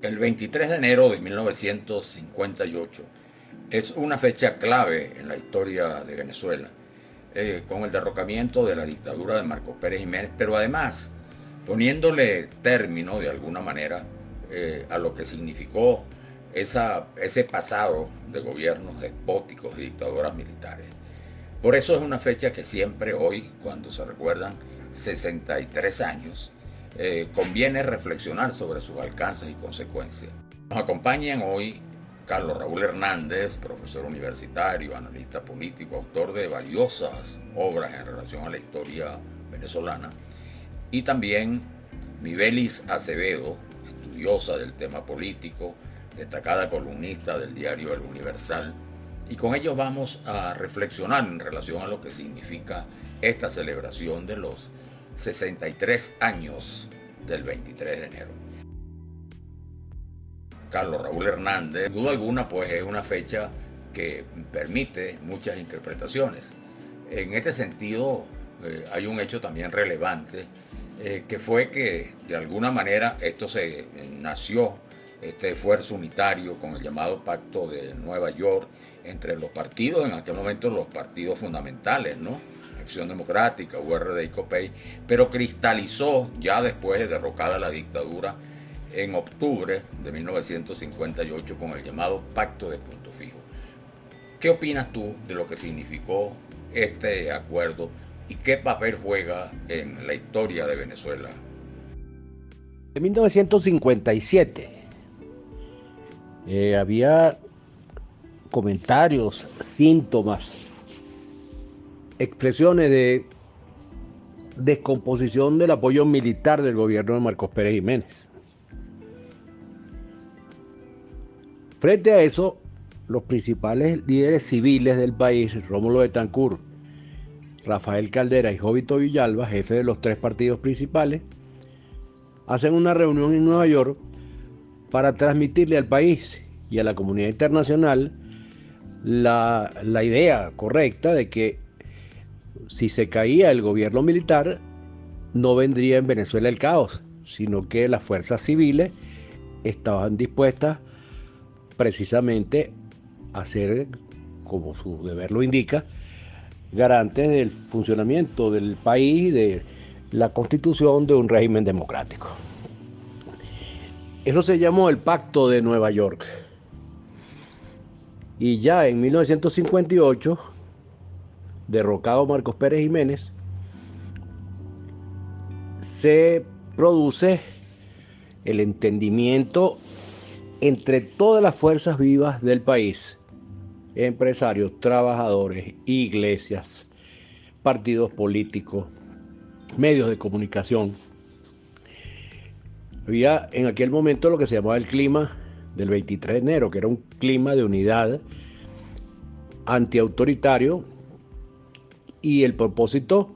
El 23 de enero de 1958 es una fecha clave en la historia de Venezuela, con el derrocamiento de la dictadura de Marcos Pérez Jiménez, pero además poniéndole término de alguna manera a lo que significó ese pasado de gobiernos despóticos y dictaduras militares. Por eso es una fecha que siempre hoy, cuando se recuerdan 63 años, conviene reflexionar sobre sus alcances y consecuencias. Nos acompañan hoy Carlos Raúl Hernández, profesor universitario, analista político, autor de valiosas obras en relación a la historia venezolana, y también Mibelis Acevedo, estudiosa del tema político, destacada columnista del diario El Universal, y con ellos vamos a reflexionar en relación a lo que significa esta celebración de los 63 años del 23 de enero. Carlos Raúl Hernández, sin duda alguna, pues es una fecha que permite muchas interpretaciones. En este sentido, hay un hecho también relevante, que fue que de alguna manera esto se nació, este esfuerzo unitario con el llamado Pacto de Nueva York entre los partidos, en aquel momento los partidos fundamentales, ¿no? Acción Democrática, URD y COPEI, pero cristalizó ya después de derrocada la dictadura en octubre de 1958 con el llamado Pacto de Punto Fijo. ¿Qué opinas tú de lo que significó este acuerdo y qué papel juega en la historia de Venezuela? En 1957 había comentarios, síntomas, expresiones de descomposición del apoyo militar del gobierno de Marcos Pérez Jiménez. Frente a eso, los principales líderes civiles del país, Rómulo Betancourt, Rafael Caldera y Jovito Villalba, jefe de los tres partidos principales, hacen una reunión en Nueva York para transmitirle al país y a la comunidad internacional la idea correcta de que si se caía el gobierno militar, no vendría en Venezuela el caos, sino que las fuerzas civiles estaban dispuestas precisamente a ser, como su deber lo indica, garantes del funcionamiento del país y de la constitución de un régimen democrático. Eso se llamó el Pacto de Nueva York. Y ya en 1958, derrocado Marcos Pérez Jiménez, se produce el entendimiento entre todas las fuerzas vivas del país, empresarios, trabajadores, iglesias, partidos políticos, medios de comunicación. Había en aquel momento lo que se llamaba el clima del 23 de enero, que era un clima de unidad antiautoritario y el propósito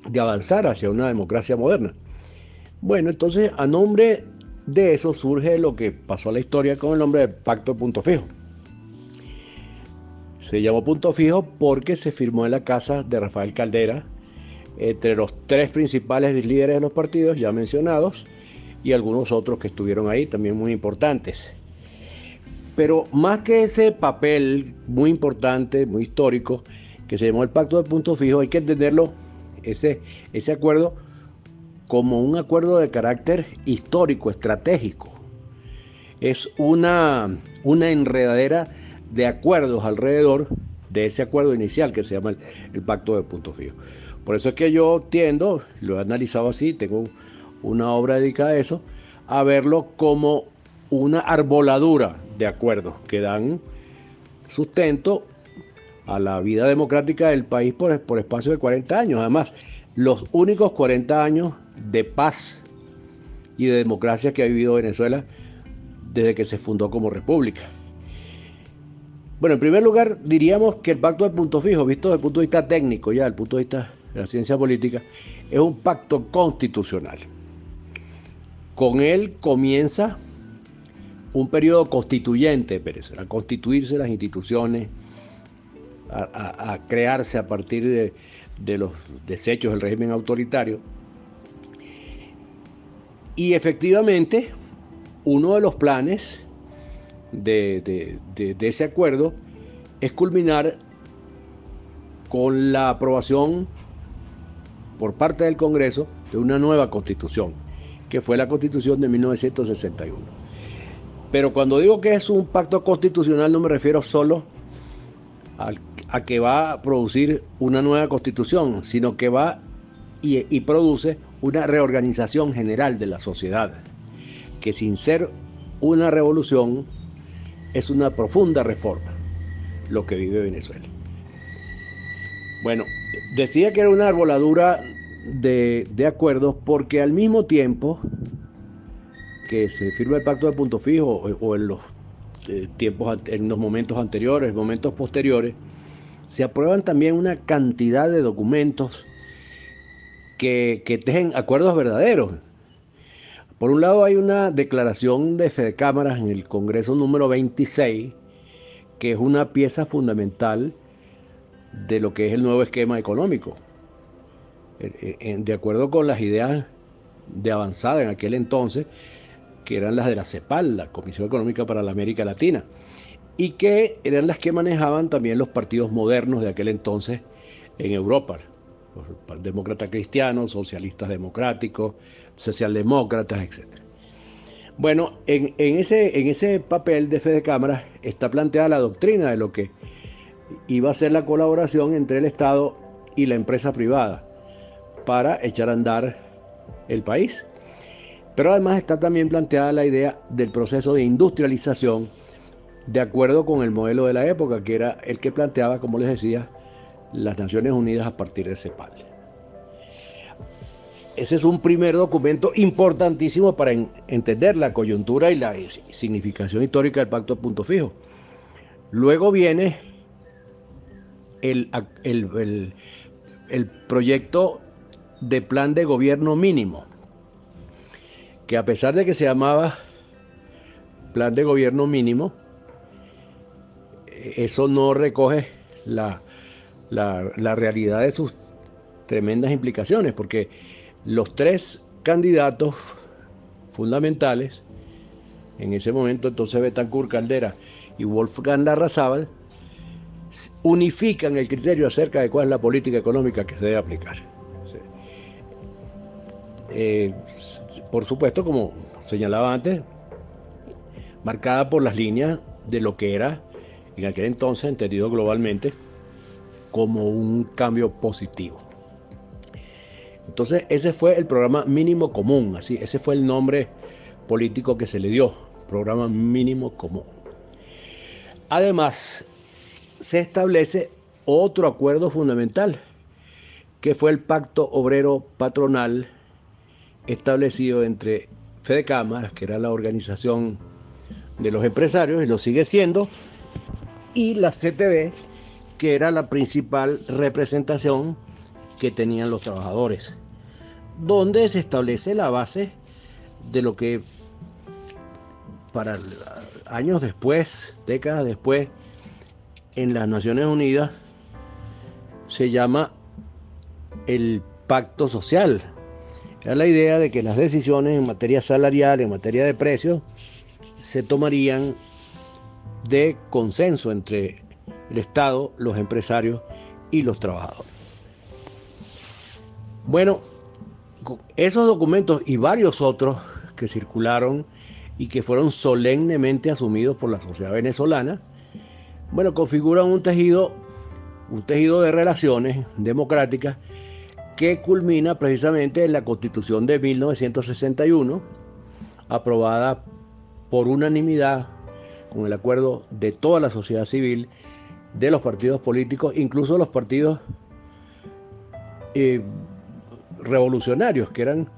de avanzar hacia una democracia moderna. Bueno, entonces a nombre de eso surge lo que pasó a la historia con el nombre de Pacto de Punto Fijo. Se llamó Punto Fijo porque se firmó en la casa de Rafael Caldera entre los tres principales líderes de los partidos ya mencionados y algunos otros que estuvieron ahí también muy importantes. Pero más que ese papel muy importante, muy histórico, que se llamó el Pacto de Punto Fijo, hay que entenderlo, ese acuerdo, como un acuerdo de carácter histórico, estratégico. Es una enredadera de acuerdos alrededor de ese acuerdo inicial que se llama el Pacto de Punto Fijo. Por eso es que yo tiendo, lo he analizado así, tengo una obra dedicada a eso, a verlo como una arboladura de acuerdos que dan sustento a la vida democrática del país por espacio de 40 años. Además, los únicos 40 años de paz y de democracia que ha vivido Venezuela desde que se fundó como república. Bueno, en primer lugar, diríamos que el Pacto de Punto Fijo, visto desde el punto de vista técnico, ya desde el punto de vista de la ciencia política, es un pacto constitucional. Con él comienza un periodo constituyente, a constituirse las instituciones, a crearse a partir de los desechos del régimen autoritario. Y efectivamente, uno de los planes de ese acuerdo es culminar con la aprobación por parte del Congreso de una nueva constitución, que fue la Constitución de 1961. Pero cuando digo que es un pacto constitucional no me refiero solo a que va a producir una nueva constitución, sino que va y produce una reorganización general de la sociedad, que sin ser una revolución es una profunda reforma lo que vive Venezuela. Bueno, decía que era una arboladura de acuerdos porque al mismo tiempo que se firma el pacto de Punto Fijo o en los tiempos, en los momentos anteriores, momentos posteriores, se aprueban también una cantidad de documentos que tejen acuerdos verdaderos. Por un lado hay una declaración de Fedecámaras en el Congreso número 26, que es una pieza fundamental de lo que es el nuevo esquema económico, de acuerdo con las ideas de avanzada en aquel entonces, que eran las de la CEPAL, la Comisión Económica para la América Latina, y que eran las que manejaban también los partidos modernos de aquel entonces en Europa, los demócratas cristianos, socialistas democráticos, socialdemócratas, etc. Bueno, en ese papel de Fedecámaras está planteada la doctrina de lo que iba a ser la colaboración entre el Estado y la empresa privada para echar a andar el país. Pero además está también planteada la idea del proceso de industrialización de acuerdo con el modelo de la época, que era el que planteaba, como les decía, las Naciones Unidas a partir de CEPAL. Ese es un primer documento importantísimo para entender la coyuntura y la significación histórica del Pacto de Punto Fijo. Luego viene el proyecto de plan de gobierno mínimo, que a pesar de que se llamaba plan de gobierno mínimo, eso no recoge la realidad de sus tremendas implicaciones, porque los tres candidatos fundamentales, en ese momento entonces Betancur Caldera y Wolfgang Larrazábal, unifican el criterio acerca de cuál es la política económica que se debe aplicar. Por supuesto, como señalaba antes, marcada por las líneas de lo que era en aquel entonces entendido globalmente como un cambio positivo. Entonces ese fue el programa mínimo común, así, ese fue el nombre político que se le dio, programa mínimo común. Además, se establece otro acuerdo fundamental, que fue el pacto obrero patronal establecido entre Fedecámaras, que era la organización de los empresarios y lo sigue siendo, y la CTB, que era la principal representación que tenían los trabajadores, donde se establece la base de lo que para años después, décadas después, en las Naciones Unidas se llama el pacto social. Era la idea de que las decisiones en materia salarial, en materia de precios, se tomarían de consenso entre el Estado, los empresarios y los trabajadores. Bueno, esos documentos y varios otros que circularon y que fueron solemnemente asumidos por la sociedad venezolana, bueno, configuran un tejido de relaciones democráticas que culmina precisamente en la Constitución de 1961, aprobada por unanimidad con el acuerdo de toda la sociedad civil, de los partidos políticos, incluso los partidos revolucionarios, que eran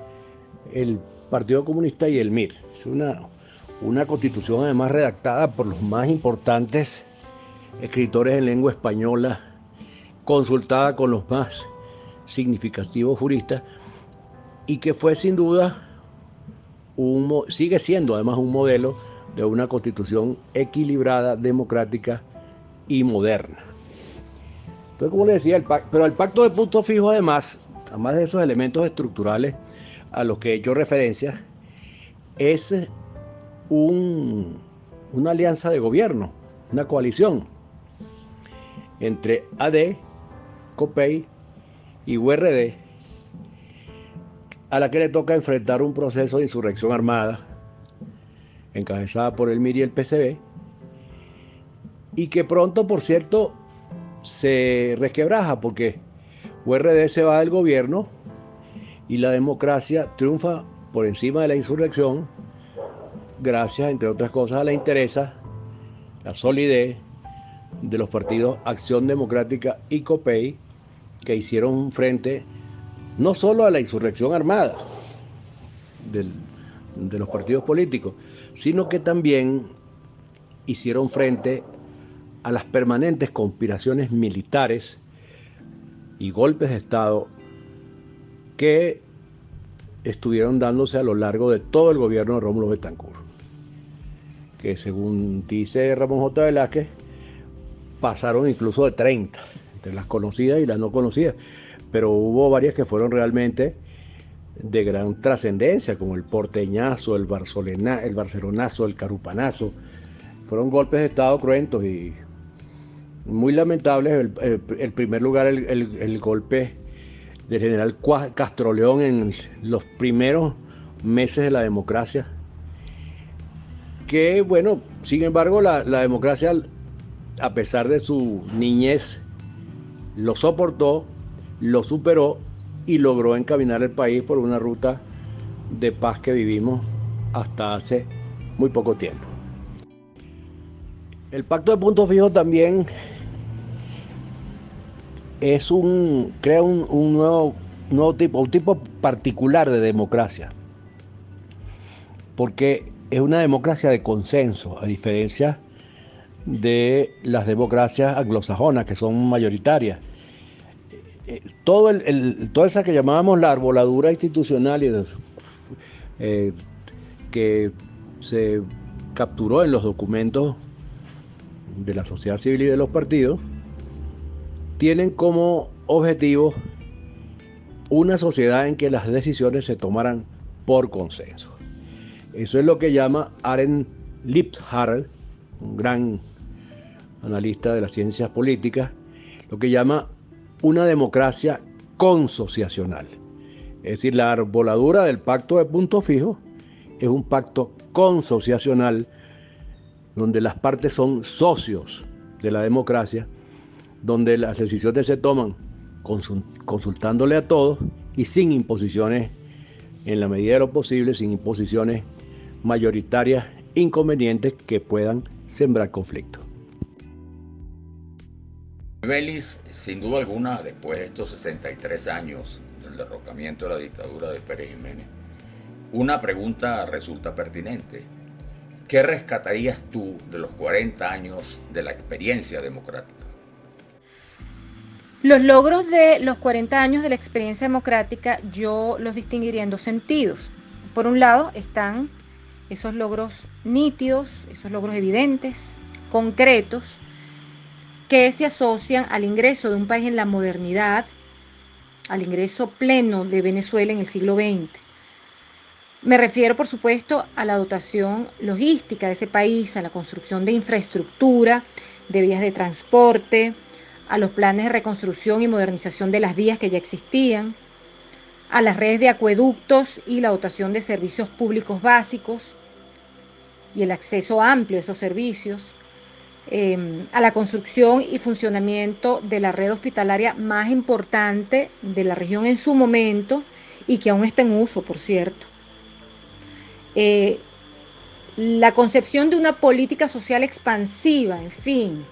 el Partido Comunista y el MIR. Es una constitución además redactada por los más importantes escritores en lengua española, consultada con los más significativos juristas, y que fue sin duda, sigue siendo además un modelo de una constitución equilibrada, democrática y moderna. Entonces, como les decía, pero el pacto de Punto Fijo además de esos elementos estructurales a los que he hecho referencia, es un, una alianza de gobierno, una coalición entre AD, COPEI y URD, a la que le toca enfrentar un proceso de insurrección armada encabezada por el MIR y el PCB, y que pronto, por cierto, se resquebraja porque URD se va del gobierno y la democracia triunfa por encima de la insurrección gracias, entre otras cosas, a la interesa, la solidez de los partidos Acción Democrática y COPEI, que hicieron frente no solo a la insurrección armada de los partidos políticos, sino que también hicieron frente a las permanentes conspiraciones militares y golpes de Estado que estuvieron dándose a lo largo de todo el gobierno de Rómulo Betancourt, que según dice Ramón J. Velázquez, pasaron incluso de 30, entre las conocidas y las no conocidas, pero hubo varias que fueron realmente de gran trascendencia, como el porteñazo, el barcelonazo, el carupanazo. Fueron golpes de Estado cruentos y muy lamentables. El primer lugar, el golpe del general Castro León en los primeros meses de la democracia, que bueno, sin embargo la democracia, a pesar de su niñez, lo soportó, lo superó y logró encaminar el país por una ruta de paz que vivimos hasta hace muy poco tiempo. El pacto de punto fijo también crea un nuevo tipo, un tipo particular de democracia, porque es una democracia de consenso, a diferencia de las democracias anglosajonas, que son mayoritarias. Toda esa que llamábamos la arboladura institucional que se capturó en los documentos de la sociedad civil y de los partidos, tienen como objetivo una sociedad en que las decisiones se tomaran por consenso. Eso es lo que llama Arend Liphart, un gran analista de las ciencias políticas, lo que llama una democracia consociacional. Es decir, la arboladura del pacto de punto fijo es un pacto consociacional donde las partes son socios de la democracia, donde las decisiones se toman consultándole a todos y sin imposiciones, en la medida de lo posible, sin imposiciones mayoritarias inconvenientes que puedan sembrar conflicto. Vélez, sin duda alguna, después de estos 63 años del derrocamiento de la dictadura de Pérez Jiménez, una pregunta resulta pertinente. ¿Qué rescatarías tú de los 40 años de la experiencia democrática? Los logros de los 40 años de la experiencia democrática yo los distinguiría en dos sentidos. Por un lado están esos logros nítidos, esos logros evidentes, concretos, que se asocian al ingreso de un país en la modernidad, al ingreso pleno de Venezuela en el siglo XX. Me refiero, por supuesto, a la dotación logística de ese país, a la construcción de infraestructura, de vías de transporte, a los planes de reconstrucción y modernización de las vías que ya existían, a las redes de acueductos y la dotación de servicios públicos básicos y el acceso amplio a esos servicios, a la construcción y funcionamiento de la red hospitalaria más importante de la región en su momento y que aún está en uso, por cierto. La concepción de una política social expansiva, en fin,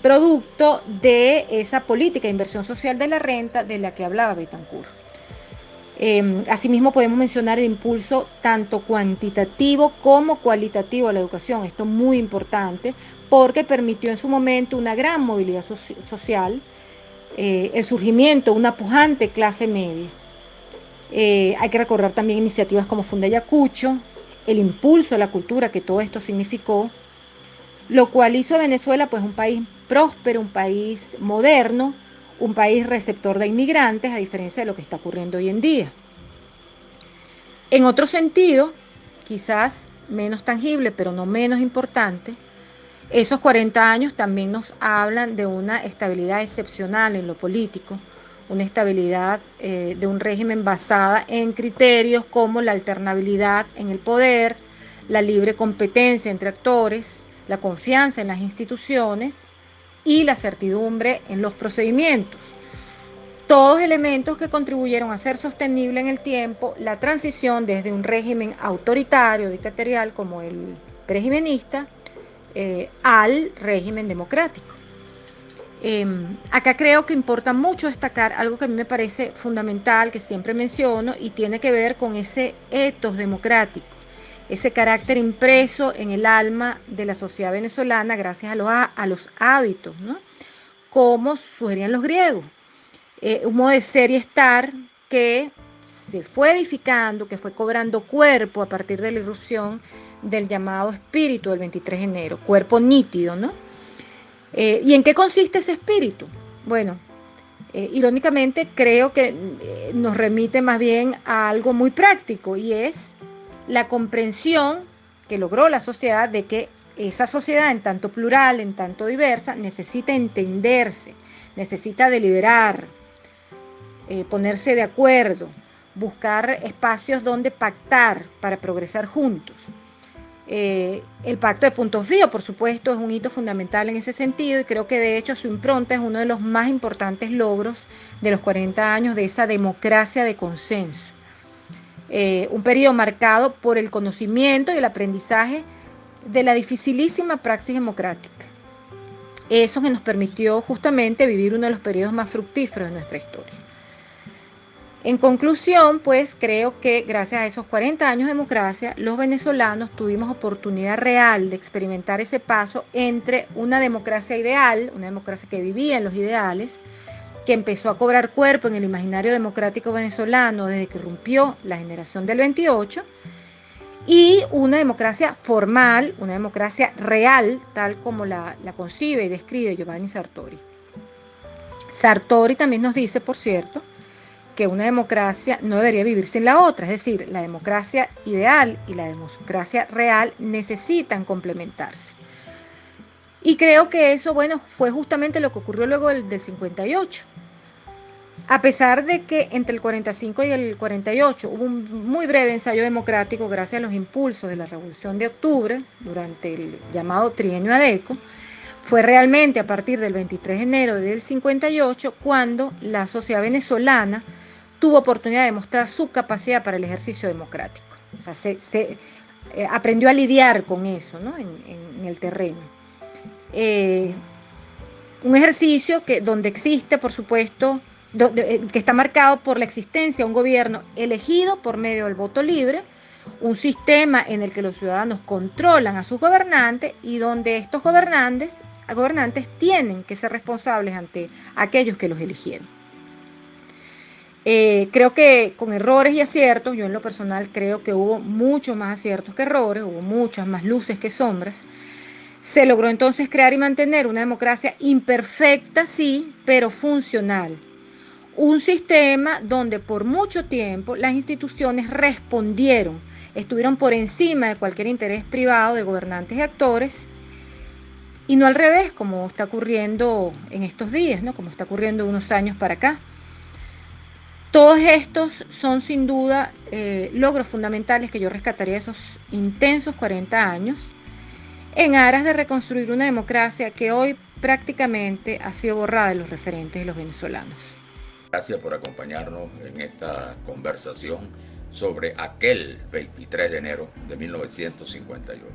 producto de esa política de inversión social de la renta de la que hablaba Betancourt. Asimismo podemos mencionar el impulso tanto cuantitativo como cualitativo a la educación, esto es muy importante porque permitió en su momento una gran movilidad social, el surgimiento de una pujante clase media. Hay que recordar también iniciativas como Funda Ayacucho, el impulso a la cultura que todo esto significó, lo cual hizo a Venezuela pues un país próspero, un país moderno, un país receptor de inmigrantes, a diferencia de lo que está ocurriendo hoy en día. En otro sentido, quizás menos tangible, pero no menos importante, esos 40 años también nos hablan de una estabilidad excepcional en lo político, una estabilidad de un régimen basada en criterios como la alternabilidad en el poder, la libre competencia entre actores, la confianza en las instituciones y la certidumbre en los procedimientos. Todos elementos que contribuyeron a hacer sostenible en el tiempo la transición desde un régimen autoritario, dictatorial como el prejimenista, al régimen democrático. Acá creo que importa mucho destacar algo que a mí me parece fundamental, que siempre menciono, y tiene que ver con ese ethos democrático, ese carácter impreso en el alma de la sociedad venezolana gracias a los hábitos, ¿no? Como sugerían los griegos. Un modo de ser y estar que se fue edificando, que fue cobrando cuerpo a partir de la irrupción del llamado espíritu del 23 de enero, cuerpo nítido, ¿no? ¿Y en qué consiste ese espíritu? Bueno, irónicamente creo que nos remite más bien a algo muy práctico, y es la comprensión que logró la sociedad de que esa sociedad, en tanto plural, en tanto diversa, necesita entenderse, necesita deliberar, ponerse de acuerdo, buscar espacios donde pactar para progresar juntos. El pacto de Punto Fijo, por supuesto, es un hito fundamental en ese sentido, y creo que de hecho su impronta es uno de los más importantes logros de los 40 años de esa democracia de consenso. Un periodo marcado por el conocimiento y el aprendizaje de la dificilísima praxis democrática. Eso que nos permitió justamente vivir uno de los periodos más fructíferos de nuestra historia. En conclusión, pues creo que gracias a esos 40 años de democracia, los venezolanos tuvimos oportunidad real de experimentar ese paso entre una democracia ideal, una democracia que vivía en los ideales, que empezó a cobrar cuerpo en el imaginario democrático venezolano desde que irrumpió la generación del 28, y una democracia formal, una democracia real, tal como la concibe y describe Giovanni Sartori. Sartori también nos dice, por cierto, que una democracia no debería vivir sin la otra, es decir, la democracia ideal y la democracia real necesitan complementarse. Y creo que eso, bueno, fue justamente lo que ocurrió luego del 58. A pesar de que entre el 45 y el 48 hubo un muy breve ensayo democrático gracias a los impulsos de la Revolución de Octubre durante el llamado trienio ADECO, fue realmente a partir del 23 de enero del 58 cuando la sociedad venezolana tuvo oportunidad de mostrar su capacidad para el ejercicio democrático. O sea, se aprendió a lidiar con eso, ¿no? en el terreno. Un ejercicio donde existe, por supuesto, que está marcado por la existencia de un gobierno elegido por medio del voto libre, un sistema en el que los ciudadanos controlan a sus gobernantes y donde estos gobernantes tienen que ser responsables ante aquellos que los eligieron. Creo que con errores y aciertos, yo en lo personal creo que hubo muchos más aciertos que errores, hubo muchas más luces que sombras. Se logró entonces crear y mantener una democracia imperfecta, sí, pero funcional. Un sistema donde por mucho tiempo las instituciones respondieron, estuvieron por encima de cualquier interés privado de gobernantes y actores, y no al revés, como está ocurriendo en estos días, ¿no? Como está ocurriendo unos años para acá. Todos estos son sin duda logros fundamentales que yo rescataría de esos intensos 40 años en aras de reconstruir una democracia que hoy prácticamente ha sido borrada de los referentes de los venezolanos. Gracias por acompañarnos en esta conversación sobre aquel 23 de enero de 1958.